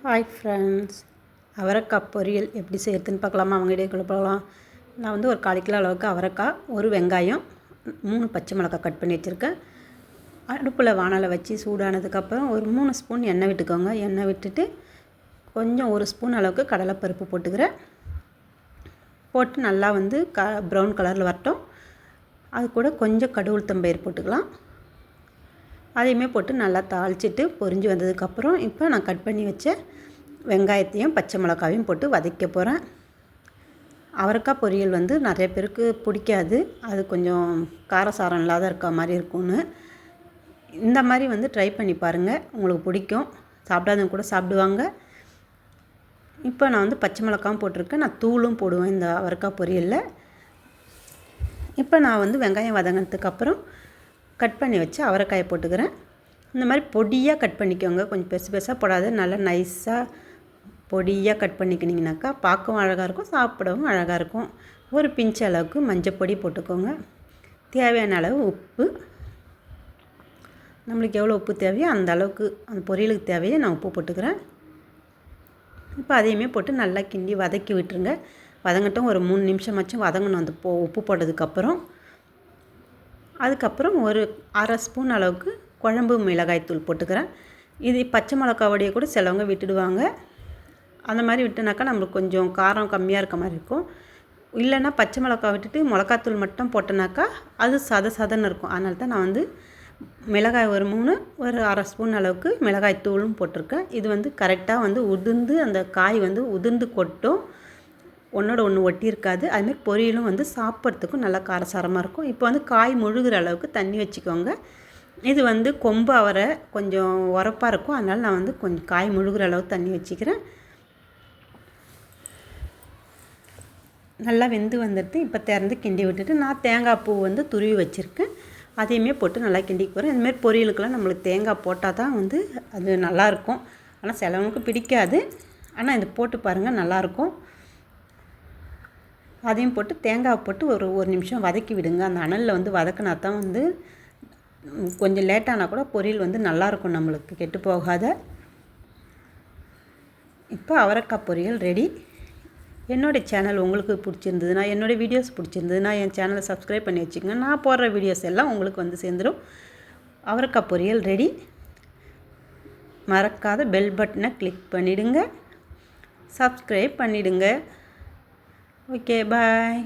Hi friends, அவரைக்காய் பொரியல் எப்படி செய்யறதுன்னு பார்க்கலாமா? அவங்க வீடியோக்குள்ளே போகலாம். நான் வந்து ஒரு 1/4 கிலோ அளவுக்கு அவரைக்காய், ஒரு வெங்காயம், 3 பச்சை மிளகாய் கட் பண்ணி வச்சுருக்கேன். அடுப்பில் வானலை வச்சு சூடானதுக்கப்புறம் ஒரு 3 ஸ்பூன் எண்ணெய் விட்டுக்கோங்க. எண்ணெய் விட்டுட்டு கொஞ்சம் 1 ஸ்பூன் அளவுக்கு கடலைப்பருப்பு போட்டுக்கிறேன். போட்டு நல்லா வந்து ப்ரௌன் கலரில் வரட்டும். அது கூட கொஞ்சம் கடுகு உளுத்தம்பயிறு போட்டுக்கலாம். அதையுமே போட்டு நல்லா தாளிச்சிட்டு பொரிஞ்சு வந்ததுக்கப்புறம் இப்போ நான் கட் பண்ணி வச்ச வெங்காயத்தையும் பச்சை மிளகாவையும் போட்டு வதக்க போகிறேன். அவரைக்காய் பொரியல் வந்து நிறைய பேருக்கு பிடிக்காது, அது கொஞ்சம் காரசாரம் இல்லாத இருக்க மாதிரி இருக்கும்னு. இந்த மாதிரி வந்து ட்ரை பண்ணி பாருங்கள், உங்களுக்கு பிடிக்கும். சாப்பிடாதவங்க கூட சாப்பிடுவாங்க. இப்போ நான் வந்து பச்சை மிளகாவும் போட்டிருக்கேன், நான் தூளும் போடுவேன் இந்த அவரைக்காய் பொரியலில். இப்போ நான் வந்து வெங்காயம் வதங்கினதுக்கப்புறம் கட் பண்ணி வச்சு அவரைக்காயை போட்டுக்கிறேன். இந்த மாதிரி பொடியாக கட் பண்ணிக்கோங்க, கொஞ்சம் பெருசு பெருசாக போடாது, நல்லா நைஸாக பொடியாக கட் பண்ணிக்கினீங்கனாக்கா பார்க்கவும் அழகாக இருக்கும், சாப்பிடவும் அழகாக இருக்கும். ஒரு பிஞ்ச் அளவுக்கு மஞ்சள் பொடி போட்டுக்கோங்க. தேவையான அளவு உப்பு, நம்மளுக்கு எவ்வளோ உப்பு தேவையோ அந்த அளவுக்கு அந்த பொரியலுக்கு தேவையோ நான் உப்பு போட்டுக்கிறேன். இப்போ அதையுமே போட்டு நல்லா கிண்டி வதக்கி விட்டுருங்க. வதங்கட்டும், ஒரு 3 நிமிஷமாச்சும் வதங்கணும் அந்த உப்பு போட்டதுக்கப்புறம். அதுக்கப்புறம் ஒரு 1/2 ஸ்பூன் அளவுக்கு குழம்பு மிளகாய்த்தூள் போட்டுக்கிறேன். இது பச்சை மிளகாவோடைய கூட சிலவங்க விட்டுடுவாங்க. அந்த மாதிரி விட்டுனாக்கா நம்மளுக்கு கொஞ்சம் காரம் கம்மியாக இருக்க மாதிரி இருக்கும். இல்லைன்னா பச்சை மிளகா விட்டுட்டு மிளகாத்தூள் மட்டும் போட்டனாக்கா அது சதன்னு இருக்கும். அதனால தான் நான் வந்து மிளகாய் ஒரு 3, ஒரு 1/2 ஸ்பூன் அளவுக்கு மிளகாய்த்தூளும் போட்டிருக்கேன். இது வந்து கரெக்டாக வந்து உதிர்ந்து அந்த காய் வந்து உதிர்ந்து கொட்டும், ஒன்றோட ஒன்று ஒட்டி இருக்காது. அதுமாதிரி பொரியலும் வந்து சாப்பிட்றதுக்கும் நல்லா காரசாரமாக இருக்கும். இப்போ வந்து காய் முழுகிற அளவுக்கு தண்ணி வச்சுக்கோங்க. இது வந்து கொம்பு அவரை கொஞ்சம் உரப்பாக இருக்கும், அதனால் நான் வந்து கொஞ்சம் காய் முழுகிற அளவுக்கு தண்ணி வச்சுக்கிறேன். நல்லா வெந்து வந்துட்டு இப்போ திறந்து கிண்டி விட்டுட்டு நான் தேங்காய் பூ வந்து துருவி வச்சுருக்கேன், அதையுமே போட்டு நல்லா கிண்டிக்க போகிறேன். இதுமாதிரி பொரியலுக்கெல்லாம் நம்மளுக்கு தேங்காய் போட்டால் தான் வந்து அது நல்லாயிருக்கும். ஆனால் சிலவங்களுக்கு பிடிக்காது, ஆனால் இது போட்டு பாருங்கள் நல்லாயிருக்கும். அதையும் போட்டு தேங்காய் போட்டு ஒரு நிமிஷம் வதக்கி விடுங்க. அந்த அனலில் வந்து வதக்கினா தான் வந்து கொஞ்சம் லேட்டானால் கூட பொரியல் வந்து நல்லாயிருக்கும், நம்மளுக்கு கெட்டு போகாத. இப்போ அவரைக்காய் பொரியல் ரெடி. என்னோடய சேனல் உங்களுக்கு பிடிச்சிருந்ததுன்னா, என்னோடய வீடியோஸ் பிடிச்சிருந்ததுன்னா என் சேனலை சப்ஸ்கிரைப் பண்ணி வச்சுக்கோங்க. நான் போடுற வீடியோஸ் எல்லாம் உங்களுக்கு வந்து சேர்ந்துடும். அவரைக்காய் பொரியல் ரெடி. மறக்காத பெல் பட்டனை கிளிக் பண்ணிவிடுங்க, சப்ஸ்கிரைப் பண்ணிவிடுங்க. Okay, bye.